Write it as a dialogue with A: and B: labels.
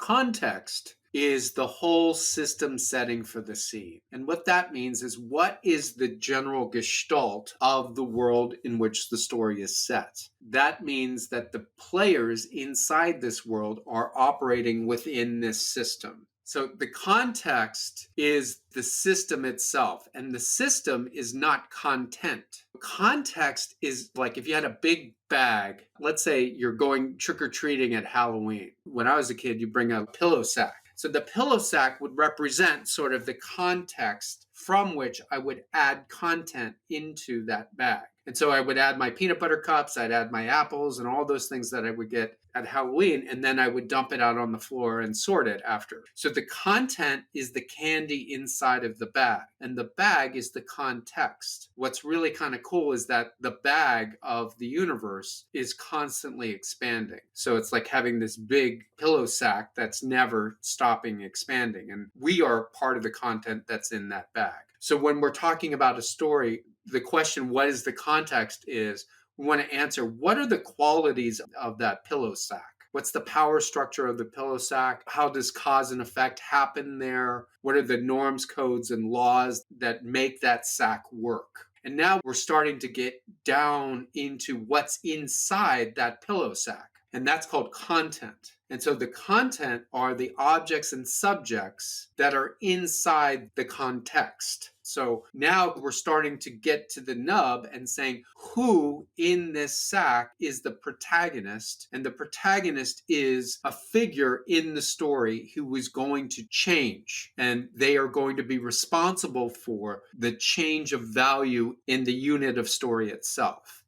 A: context is the whole system setting for the scene. And what that means is, what is the general gestalt of the world in which the story is set? That means that the players inside this world are operating within this system. So the context is the system itself, and the system is not content. Context is like if you had a big bag, let's say you're going trick-or-treating at Halloween. When I was a kid, you bring a pillow sack. So the pillow sack would represent sort of the context from which I would add content into that bag. And so I would add my peanut butter cups, I'd add my apples and all those things that I would get at Halloween, and then I would dump it out on the floor and sort it after. So the content is the candy inside of the bag, and the bag is the context. What's really kind of cool is that the bag of the universe is constantly expanding. So it's like having this big pillow sack that's never stopping expanding, and we are part of the content that's in that bag. So when we're talking about a story, the question, what is the context, is we want to answer, what are the qualities of that pillow sack? What's the power structure of the pillow sack? How does cause and effect happen there? What are the norms, codes, and laws that make that sack work? And now we're starting to get down into what's inside that pillow sack. And that's called content. And so the content are the objects and subjects that are inside the context. So now we're starting to get to the nub and saying, who in this sack is the protagonist? And the protagonist is a figure in the story who is going to change. And they are going to be responsible for the change of value in the unit of story itself.